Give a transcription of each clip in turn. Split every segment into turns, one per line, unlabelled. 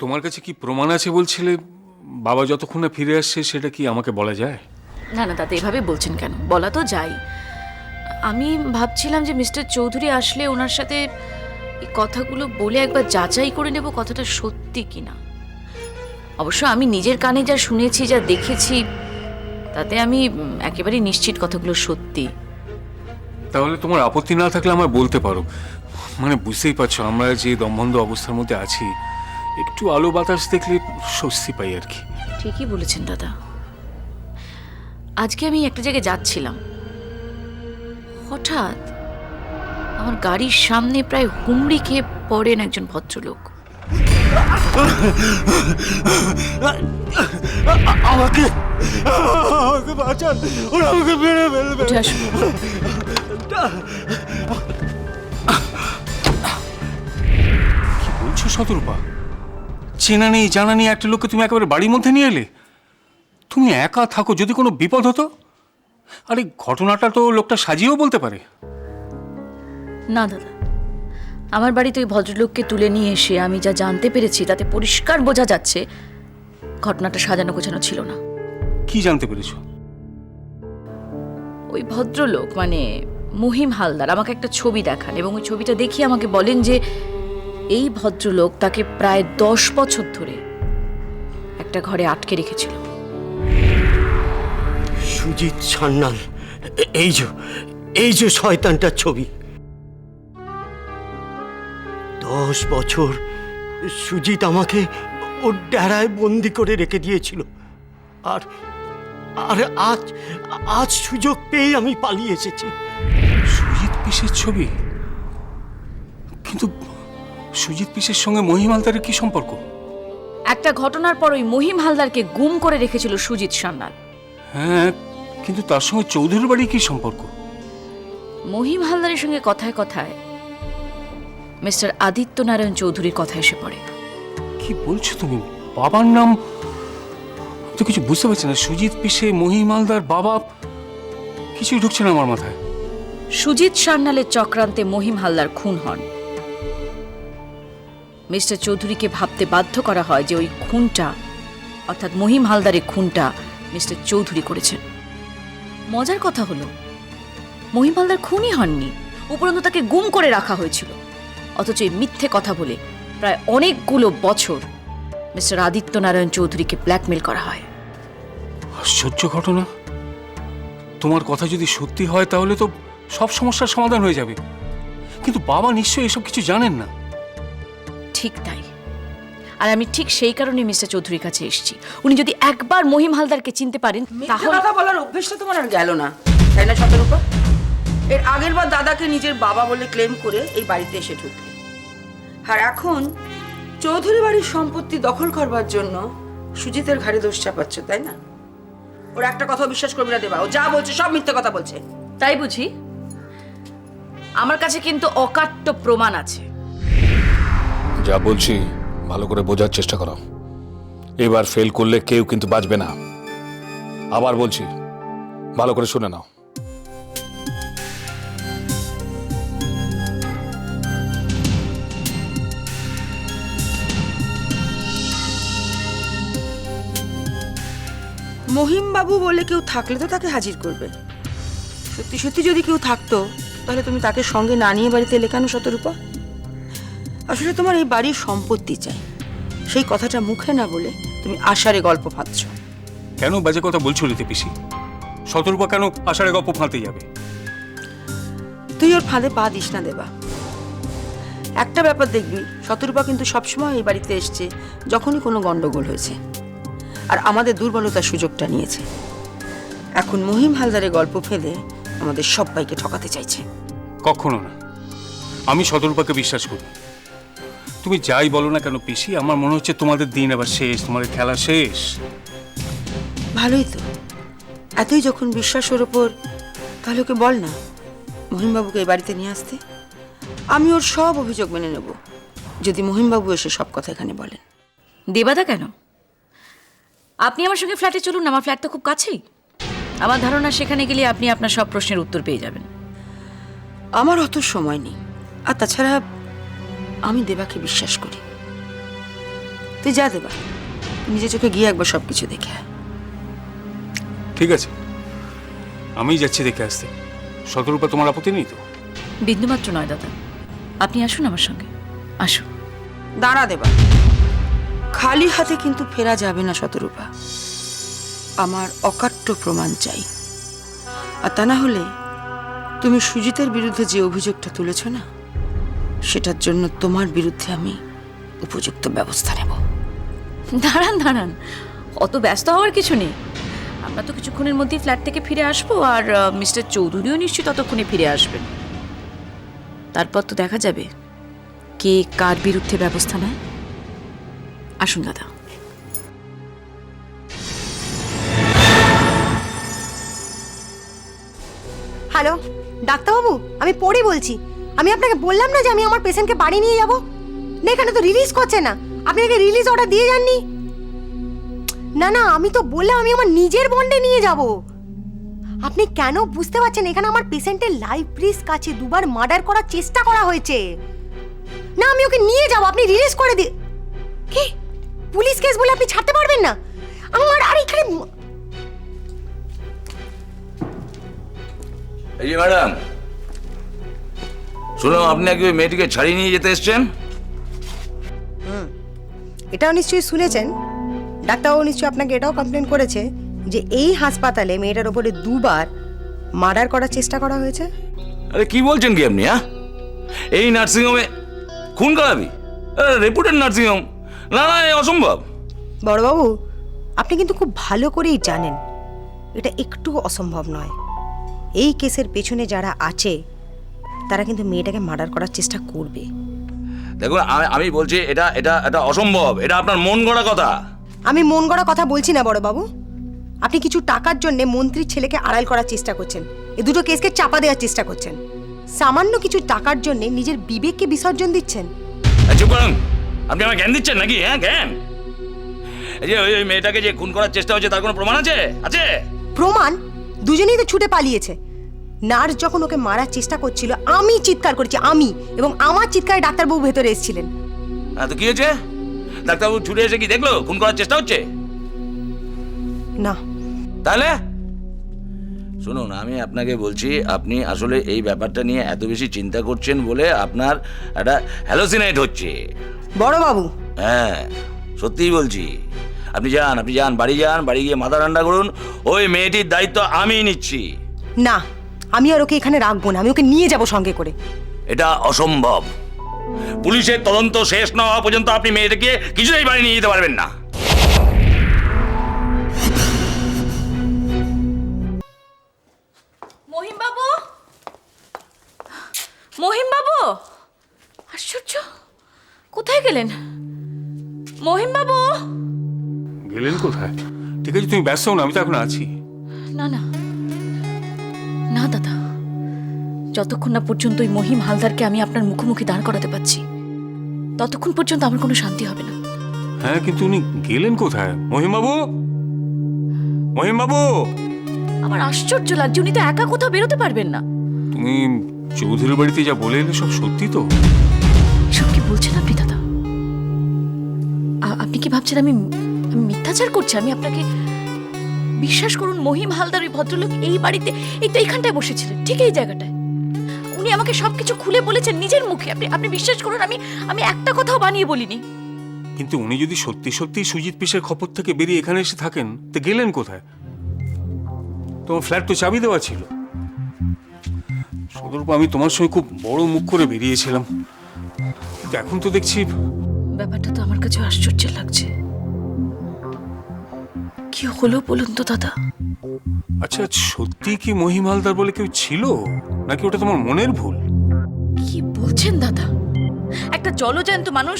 তোমার কাছে কি প্রমাণ আছে বলছিলে? বাবা যতক্ষণ না ফিরে আসছে সেটা কি আমাকে বলা যায়?
না না দাদা, এভাবে বলছেন কেন? বলা তো যায়। আমি ভাবছিলাম যে মিস্টার চৌধুরী আসলে ওনার সাথে এই কথাগুলো বলে একবার যাচাই করে নেব কথাটা সত্যি কিনা। অবশ্য আমি নিজের কানে যা শুনেছি, যা দেখেছি, তাতে আমি একেবারে নিশ্চিত কথাগুলো সত্যি।
তাহলে তোমার আপত্তি না থাকলে আমায় বলতে পারো। মানে বুঝতেই পারছো আমরা যে দমবন্ধ অবস্থার মধ্যে আছি, একটু আলো বাতাস দেখলে স্বস্তি পাই আর কি।
ঠিকই বলেছেন দাদা। আজকে আমি একটা জায়গায় যাচ্ছিলাম, হঠাৎ আমার গাড়ির সামনে প্রায় হুমড়ি খেয়ে পড়েন একজন ভদ্রলোক।
আমাকে বাঁচান, ওরা আমাকে মেরে ফেলবে।
উঠে আসুন।
কি বলছো শতরূপা? চেনা নেই জানা নেই একটা লোককে তুমি একেবারে বাড়ির মধ্যে নিয়ে এলে? তুমি একা থাকো, যদি কোনো বিপদ হতো? আরে ঘটনাটা তো লোকটা সাজিয়েও বলতে পারে।
না দাদা, আমার বাড়িতে ওই ভদ্রলোককে তুলে নিয়ে এসে আমি যা জানতে পেরেছি তাতে পরিষ্কার বোঝা যাচ্ছে ঘটনাটা সাজানো গোছানো ছিল না।
কি জানতে পেরেছো?
ওই ভদ্রলোক মানে মহিম হালদার আমাকে একটা ছবি দেখান এবং ওই ছবিটা দেখিয়ে আমাকে বলেন যে এই ভদ্রলোক তাকে প্রায় 10 বছর ধরে একটা ঘরে আটকে রেখেছিল।
সুজিত সান্যাল, এই যে শয়তানটার ছবি। 10 বছর সুজিত আমাকে ওর ডেরায় বন্দি করে রেখে দিয়েছিল, আর আর আজ আজ সুযোগ পেয়ে আমি পালিয়ে এসেছি।
সুজিত পিসের ছবি? কিন্তু সুজিত পিসের সঙ্গে মহিম হালদারের কি সম্পর্ক?
একটা ঘটনার পর ওই মহিম হালদারকে গুম করে রেখেছিল সুজিত সান্যাল।
হ্যাঁ, কিন্তু তার সঙ্গে চৌধুরীর বাড়ির কি সম্পর্ক?
মহিম হালদারের সঙ্গে কথায় কথায় মিস্টার আদিত্য নারায়ণ চৌধুরীর কথা এসে পড়ে।
কি বলছো তুমি? বাবার নাম তো কিছু বুঝতে পারছি না। সুজিত পিসে, মহিম হালদার, বাবা, কিছুই ঢুকছে না আমার মাথায়।
সুজিত সান্যালের চক্রান্তে মহিম হালদার খুন হন। মিস্টার চৌধুরীকে ভাবতে বাধ্য করা হয় যে ওই খুনটা, অর্থাৎ মহিম হালদারের খুনটা মিস্টার চৌধুরী করেছেন। মজার কথা হলো মহিম হালদার খুনই হননি, উপরন্তু তাকে গুম করে রাখা হয়েছিল। অথচ এই মিথ্যে কথা বলে প্রায় অনেকগুলো বছর মিস্টার আদিত্য নারায়ণ চৌধুরীকে ব্ল্যাকমেল করা হয়।
আশ্চর্য ঘটনা। তোমার কথা যদি সত্যি হয় তাহলে তো সব সমস্যার সমাধান হয়ে যাবে। কিন্তু বাবা নিশ্চয়ই এসব কিছু জানেন না।
ঠিক তাই, আর আমি ঠিক সেই কারণে মিস্টার চৌধুরীর কাছে এসেছি। উনি যদি একবার মহিম হালদারকে চিনতে পারেন
তাহলে
তাহলে।
কথা বলার অভ্যেসটা তোমার আর গেল না, তাই না শতরূপা? এর আগের বার দাদাকে নিজের বাবা বলে ক্লেম করে এই বাড়িতে এসে ঢুকলে, আর এখন চৌধুরী বাড়ির সম্পত্তি দখল করবার জন্য সুজিতের ঘাড়ে দোষ চাপাচ্ছ, তাই না? ওর একটা কথা বিশ্বাস করবে না দেবা, ও যা বলছে সব মিথ্যে কথা বলছে।
তাই বুঝি? আমার কাছে কিন্তু অকাট্য প্রমাণ আছে।
যা বলছি ভালো করে বোঝার চেষ্টা করো। এবার ফেল করলে কেউ কিন্তু বাঁচবে না। আবার বলছি, ভালো করে শুনে নাও।
মহিম বাবু বলে কেউ থাকলে তো তাকে হাজির করবে। সত্যি সত্যি যদি কেউ থাকতো তাহলে তুমি তাকে সঙ্গে না নিয়ে বাড়িতে এলে কেন শতরূপা? আসলে তোমার এই বাড়ির সম্পত্তি চাই, সেই কথাটা মুখে না বলে তুমি আষাঢ়ে গল্প ফাঁদছো।
কেন বাজে কথা বলছো রীতি পিসি? শতরূপা কেন আষাঢ়ে গপ্প ফাঁতে যাবে?
তুই ওর ফাঁদে পা দিস না দেবা। একটা ব্যাপার দেখবি, শতরূপা কিন্তু সবসময় এই বাড়িতে এসছে যখনই কোনো গন্ডগোল হয়েছে, আর আমাদের দুর্বলতার সুযোগটা নিয়েছে। এখন মহিম হালদারের গল্প ফেলে আমাদের সবাইকে ঠকাতে চাইছে।
কখনো না। আমি শতরূপাকে বিশ্বাস করি। তুমি যাই বলো না কেন পিসি, আমার মনে হচ্ছে তোমাদের দিন আবার শেষ, তোমাদের খেলা শেষ।
ভালোই তো, এতই যখন বিশ্বাস ওর ওপর, তাহলে ওকে বল না মহিমবাবুকে এই বাড়িতে নিয়ে আসতে। আমি ওর সব অভিযোগ মেনে নেব যদি মহিমবাবু এসে সব কথা এখানে বলেন।
দেবাদা কেন? আপনি আমার সঙ্গে ফ্ল্যাটে চলুন, আমার ফ্ল্যাট তো খুব কাছেই। আমার ধারণা সেখানে গেলে আপনি আপনার সব প্রশ্নের উত্তর পেয়ে যাবেন।
আমার অত সময় নেই, আর তাছাড়া আমি দেবাকে বিশ্বাস করি। তুই যা দেবা, নিজের চোখে গিয়ে একবার সব কিছু দেখে আয়।
ঠিক আছে, আমি যাচ্ছি দেখে আসতে। শতরূপা, তোমার আপত্তি নেই তো?
বিন্দুমাত্র নয় দাদা, আপনি আসুন আমার সঙ্গে, আসুন।
দাঁড়া দেবা, খালি হাতে কিন্তু ফেরা যাবে না শতরূপা। আমার অকাট্য প্রমাণ চাই, আর তা না হলে তুমি সুজিতের বিরুদ্ধে যে অভিযোগটা তুলেছ না, সেটার জন্য তোমার বিরুদ্ধে আমি উপযুক্ত ব্যবস্থা নেব।
দাঁড়ান দাঁড়ান, অত ব্যস্ত হওয়ার কিছু নেই। আমরা তো কিছুক্ষণের মধ্যেই ফ্ল্যাট থেকে ফিরে আসবো, আর মিস্টার চৌধুরীও নিশ্চয়ই ততক্ষণে ফিরে আসবেন। তারপর তো দেখা যাবে কে কার বিরুদ্ধে ব্যবস্থা নেয়। আসুন দাদা।
হ্যালো ডাক্তারবাবু, আমি পড়ে বলছি। আমি আপনাকে বললাম না যে আমি আমার পেশেন্টকে বাড়ি নিয়ে যাব। না, এখানে তো রিলিজ করছে না। আপনি আগে রিলিজ অর্ডার দিয়ে যাননি। না না, আমি তো বললাম আমি আমার নিজের বন্ডে নিয়ে যাব। আপনি কেন বুঝতে পারছেন? এখানে আমার পেশেন্টের লাইফ রিস্ক আছে। দুবার মার্ডার করার চেষ্টা করা হয়েছে। না, আমি ওকে নিয়ে যাব। আপনি রিলিজ করে দিন। কি পুলিশ কেস বলে আপনি ছাড়তে পারবেন না আমার? আর এখানে
এই যে ম্যাডাম, শুনুন, আপনি নাকি ওই মেয়েটিকে ছাড়িয়ে নিয়ে যেতে এসছেন?
এটাও নিশ্চয়ই শুনেছেন। ডাক্তারবাবু নিশ্চয়ই আপনাকে এটাও কমপ্লেন করেছে যে এই হাসপাতালে মেয়েটার ওপরে দুবার মার্ডার করার চেষ্টা করা হয়েছে।
আরে কি বলছেন কি আপনি? এই নার্সিংহোমে খুন করাবি? রেপুটেড নার্সিংহোম, না না, এ অসম্ভব।
বড়বাবু, আপনি কিন্তু খুব ভালো করেই জানেন এটা একটু অসম্ভব নয়। এই কেসের পেছনে যারা আছে তারা কিন্তু মেয়েটাকে মার্ডার করার চেষ্টা করবে।
দেখুন, আমি বলছি এটা এটা এটা অসম্ভব। এটা আপনার মন গড়া কথা।
আমি মন গড়া কথা বলছি না বড়বাবু। আপনি কিছু টাকার জন্য মন্ত্রীর ছেলেকে আড়াল করার চেষ্টা করছেন। এই দুটো কেসকে চাপা দেওয়ার চেষ্টা করছেন। সামান্য কিছু টাকার জন্য নিজের বিবেককে বিসর্জন দিচ্ছেন।
চুপ করুন, আপনি আমাকে জ্ঞান দিচ্ছেন নাকি? হ্যাঁ, জ্ঞান? এই যে ওই মেয়েটাকে যে খুন করার চেষ্টা হচ্ছে, তার কোনো প্রমাণ আছে? আছে
প্রমাণ? দুজনেই তো ছুটে পালিয়েছে। নার্স যখন ওকে মারার চেষ্টা করছিল আমি চিৎকার করেছি, আমি, এবং আমার চিৎকারে ডাক্তারবাবু ভেতরে এসেছিলেন।
হ্যাঁ, তো কি হয়েছে? ডাক্তারবাবু ছুটে এসে কি দেখলো খুন করার চেষ্টা হচ্ছে?
না,
তাহলে শুনুন, আমি আপনাকে বলছি, আপনি আসলে এই ব্যাপারটা নিয়ে এত বেশি চিন্তা করছেন বলে আপনার একটা হ্যালোসিনেট হচ্ছে।
বড়বাবু,
হ্যাঁ, সত্যিই বলছি। আপনি যান, বাড়ি যান, বাড়ি গিয়ে মাথা ঠান্ডা করুন। ওই মেয়েটির দায়িত্ব আমি নিচ্ছি।
না, আমি আর ওকে এখানে রাখবো না। আমি ওকে নিয়ে যাব সঙ্গে করে।
এটা অসম্ভব। পুলিশের তদন্ত শেষ না হওয়া পর্যন্ত আপনি মেয়েটাকে কিছুতেই বাড়ি নিয়ে যেতে পারবেন না।
মহিম বাবু, মহিম বাবু, আশ্চর্য, কোথায় গেলেন মহিম বাবু?
গেলেন কোথায়? ঠিক আছে, তুমি ব্যস্ত হও না, আমি তো এখন আছি।
না না না দাদা, যতক্ষণ না পর্যন্ত ওই মহিম হালদারকে আমি আপনার মুখোমুখি দাঁড় করাতে পারছি, ততক্ষণ পর্যন্ত আমার কোনো শান্তি হবে না।
হ্যাঁ, কিন্তু উনি গেলেন কোথায়? মহিমবাবু, মহিমবাবু!
আমার আশ্চর্য লাগছে, উনি তো একা কোথাও বেরোতে পারবেন না।
তুমি চৌধুরীর বাড়িতে যা বলে এলে সব সত্যি তো?
এসব কি বলছেন আপনি দাদা? আপনি কি ভাবছেন আমি মিথ্যাচার করছি? আমি আপনাকে বিশ্বাস করুন, মহিম হালদার ওই ভদ্রলোক এই বাড়িতে, এই তো এইখানটায় বসেছিলেন, ঠিক এই জায়গাটায়। উনি আমাকে সবকিছু খুলে বলেছেন নিজের মুখে। আপনি বিশ্বাস করুন, আমি একটা কথাও বানিয়ে বলিনি।
কিন্তু উনি যদি সত্যি সত্যি সুজিত পিসের খপর থেকে বেরিয়ে এখানে এসে থাকেন, তো গেলেন কোথায়? তোমার ফ্ল্যাট তো চাবি দেওয়া ছিল। সদরূপ, আমি তোমার সঙ্গে খুব বড় মুখ করে বেরিয়েছিলাম, কিন্তু এখন তো দেখছি
ব্যাপারটা তো আমার কাছে আশ্চর্য লাগছে। কি হলো বলুন তো দাদা?
আচ্ছা, সত্যি কি মহিম হালদার বলে কেউ ছিল, নাকি ওটা তোমার মনের ভুল?
কি বলছেন দাদা? একটা জলজ্যান্ত মানুষ,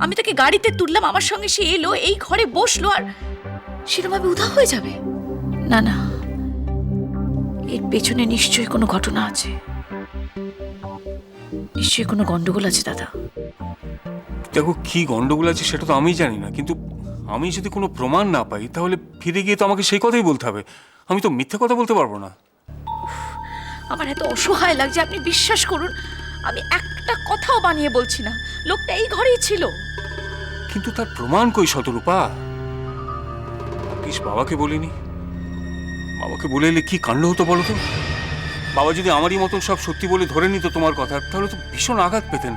আমি তাকে গাড়িতে তুললাম, আমার সঙ্গে সে এলো, এই ঘরে বসলো, আর সেরকমভাবে উধাও হয়ে যাবে? না না, এর পেছনে নিশ্চয়ই কোনো ঘটনা আছে, নিশ্চয়ই কোনো গন্ডগোল আছে দাদা।
দেখো, কি গন্ডগোল আছে সেটা তো আমি জানি না, কিন্তু আমি যদি কোনো প্রমাণ না পাই তাহলে ফিরে গিয়ে তো আমাকে সেই কথাই বলতে হবে। আমি তো মিথ্যে কথা বলতে পারবো না।
আমার এত অসহায় লাগছে, আপনি বিশ্বাস করুন, আমি একটা কথাও বানিয়ে বলছি না। লোকটা এই ঘরেই ছিল।
কিন্তু তার প্রমাণ কই শতরূপা? বাবাকে বলিনি? বাবাকে বলে এলে কি কাণ্ড হতো বলো তো? বাবা যদি আমারই মতন সব সত্যি বলে ধরে নিত তোমার কথা, তাহলে তো ভীষণ আঘাত পেতেন।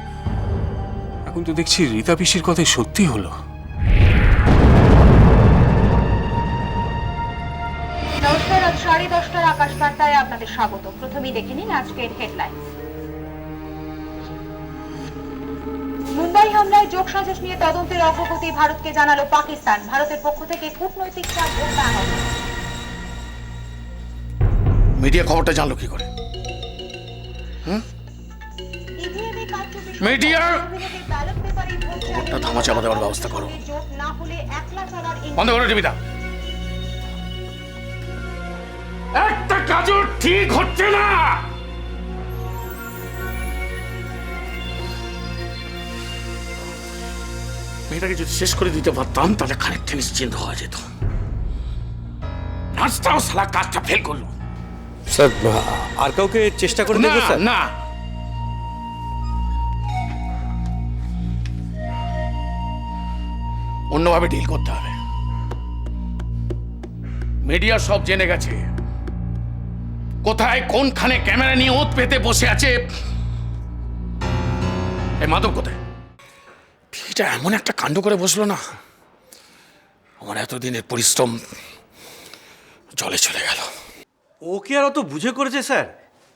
এখন তো দেখছি রীতা পিসির কথাই সত্যি হলো।
নমস্কার, আজ 10:30টার আকাশবার্তায় আপনাদের স্বাগত। প্রথমেই দেখে নিন আজকের হেডলাইন। মুম্বাই হামলায় যোগসাজশ নিয়ে তদন্তের অগ্রগতি ভারতকে জানালো পাকিস্তান। ভারতের পক্ষ থেকে কূটনৈতিক চাপ দেওয়া হবে।
মিডিয়া খবরটা জানলো কি করে?
ইভিএমে কারচুপি
মিডিয়া
অভিযোগের ব্যালট পেপারে ভোট
খবরটা ধামাচাপা দেওয়ার ব্যবস্থা করো।
জোট না হলে একলা চলার
বন্ধ করো টিভিটা। একটা কাজও ঠিক হচ্ছে না। মেয়েটাকে যদি শেষ করে দিতে পারতাম তাহলে খানিকটা নিশ্চিন্ত হওয়া যেত। নাচটাও সালা কাজটা ফেল করলো।
স্যার আর কাউকে চেষ্টা করে দেখবো স্যার?
না, অন্যভাবে ডিল করতে হবে। মিডিয়া সব জেনে গেছে কোথায় কোনখানে ক্যামেরা নিয়ে ওত পেতে বসে আছে। এই মাধব কোথায়? এটা এমন একটা কাণ্ড করে বসলো না, আমার এতদিনের পরিশ্রম জলে চলে গেল।
ও কি আর অত বুঝে করেছে স্যার?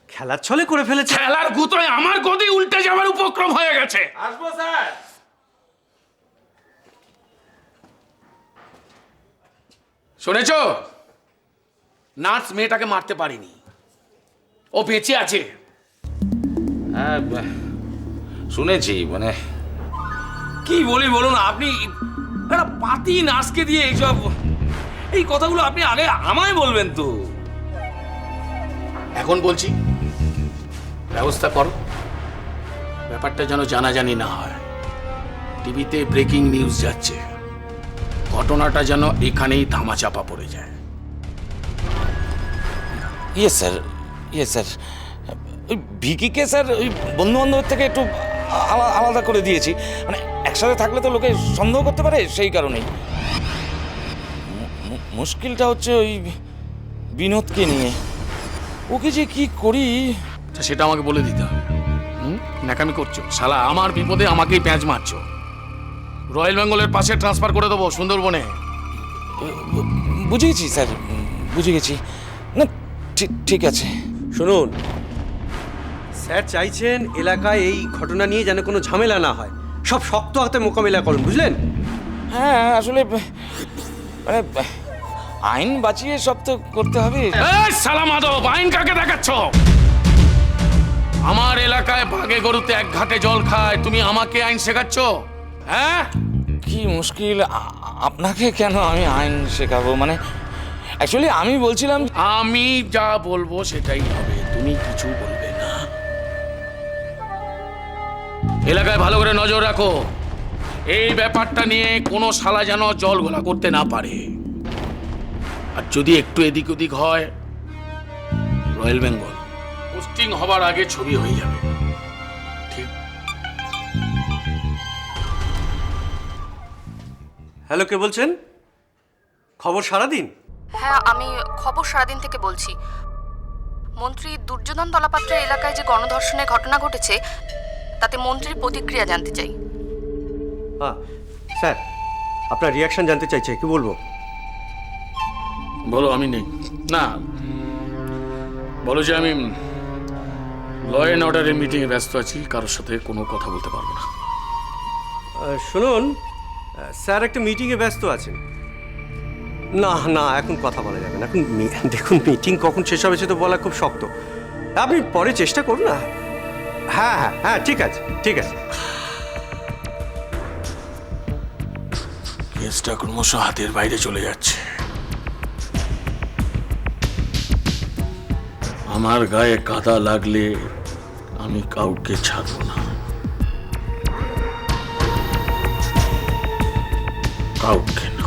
খেলার ছলে করে ফেলেছে।
খেলার গুতোয় আমার গদি উল্টে যাওয়ার উপক্রম হয়ে গেছে।
আসবো স্যার।
শুনেছ? নার্স মেয়েটাকে মারতে পারিনি, ও বেঁচে আছে।
হ্যাঁ শুনেছি, মানে কি বলি বলুন, আপনি একটা পাতি নার্সকে দিয়ে এইসব এই কথাগুলো আপনি আগে আমায় বলবেন তো।
এখন বলছি ব্যবস্থা করো, ব্যাপারটা যেন জানাজানি না হয়। টিভিতে ব্রেকিং নিউজ যাচ্ছে, ঘটনাটা যেন এখানেই ধামাচাপা পড়ে যায়।
ইয়েস স্যার, ওই ভিকিকে স্যার ওই বন্ধু বান্ধবের থেকে একটু আলাদা করে দিয়েছি, মানে একসাথে থাকলে তো লোকে সন্দেহ করতে পারে, সেই কারণেই। মুশকিলটা হচ্ছে ওই বিনোদকে নিয়ে, ওকে যে কি করি।
সেটা আমাকে বলে দিতে হবে। ন্যাকামি করছো শালা, আমার বিপদে আমাকেই প্যাঁচ মারছো। রয়্যাল বেঙ্গলের পাশে ট্রান্সফার করে দেবো সুন্দরবনে।
বুঝে গেছি স্যার, বুঝে গেছি। না ঠিক আছে।
শুনুন স্যার, চাইছেন এলাকায় এই ঘটনা নিয়ে যেন কোনো ঝামেলা না হয়। সব শক্ত হাতে মোকাবিলা করুন, বুঝলেন?
হ্যাঁ, আসলে মানে আইন বাঁচিয়ে সব তো করতে হবে।
শালা মাধব, আইন কাকে দেখাচ্ছ? আমার এলাকায় বাঘে গরুতে এক ঘাটে জল খায়, তুমি আমাকে আইন শেখাচ্ছ? হ্যাঁ,
কি মুশকিল, আপনাকে কেন আমি আইন শেখাবো? মানে অ্যাকচুয়ালি আমি বলছিলাম,
আমি যা বলবো সেটাই হবে, তুমি কিছু বলবে না। এলাকায় ভালো করে নজর রাখো, এই ব্যাপারটা নিয়ে কোনো শালা যেন জল ঘোলা করতে না পারে। আর যদি একটু এদিক ওদিক হয়, রয়্যাল বেঙ্গল পোস্টিং হবার আগে ছবি হয়ে যাবে। ঠিক?
হ্যালো, কে বলছেন? খবর সারাদিন?
হ্যাঁ, আমি খবর সারাদিন থেকে বলছি। মন্ত্রী দুর্যোধন দলাপাত্রের এলাকায় যে গণধর্ষণের ঘটনা ঘটেছে, তাতে মন্ত্রীর প্রতিক্রিয়া জানতে চাই।
হ্যাঁ স্যার, আপনার রিয়াকশন জানতে চাইছে, কি বলবো?
বলো, আমি নেই। না, বলো যে আমি ল অ্যান্ড অর্ডারের মিটিংয়ে ব্যস্ত আছি, কারোর সাথে কোনো কথা বলতে পারবো না।
শুনুন স্যার, একটা মিটিংয়ে ব্যস্ত আছেন। না না, এখন কথা বলা যাবে না। এখন দেখুন, মিটিং কখন শেষ হবে সে তো বলা খুব শক্ত। আপনি পরে চেষ্টা করুন না। হ্যাঁ হ্যাঁ হ্যাঁ, ঠিক আছে ঠিক আছে।
কেসটা ক্রমশ হাতের বাইরে চলে যাচ্ছে। আমার গায়ে কাদা লাগলে আমি কাউকে ছাড়ব না, কাউকে না।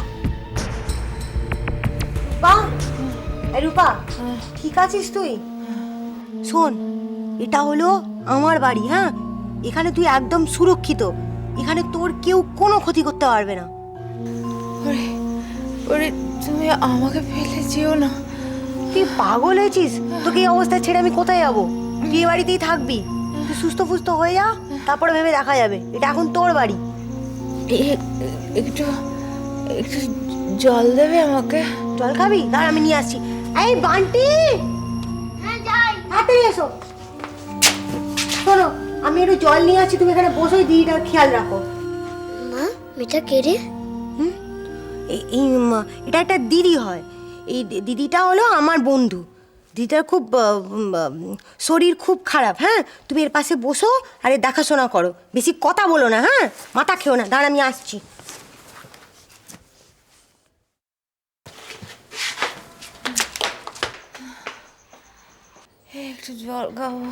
রূপা, ঠিক আছিস তুই? শোন, এটা হলো আমার বাড়ি, হ্যাঁ? এখানে তুই একদম সুরক্ষিত। এখানে তোর কেউ কোনো ক্ষতি করতে পারবে না।
ওরে ওরে তুমি আমাকে ফেলে যেও না।
তুই পাগল হয়েছিস? তোকে এই অবস্থায় ছেড়ে আমি কোথায় যাবো? তুই এ বাড়িতেই থাকবি। তুই সুস্থ ফুস্থ হয়ে যা, তারপরে ভেবে দেখা যাবে। এটা এখন তোর বাড়ি।
একটু একটু জল দেবে আমাকে?
জল খাবি? দাঁড়া আমি নিয়ে আসছি। এই বান্টি, তাড়াতাড়ি এসো। শোনো, আমি একটু জল নিয়ে আসছি, তুমি এখানে বসে দিদিটার খেয়াল রাখো।
মা মেয়েটা কে রে?
এটা একটা দিদি হয়। এই দিদিটা হলো আমার বন্ধু। দিদিটার খুব শরীর খুব খারাপ। হ্যাঁ, তুমি এর পাশে বসো আর এর দেখাশোনা করো, বেশি কথা বলো না। হ্যাঁ, মাথা খেও না। দাঁড়া আমি আসছি।
একটু জল খাবো।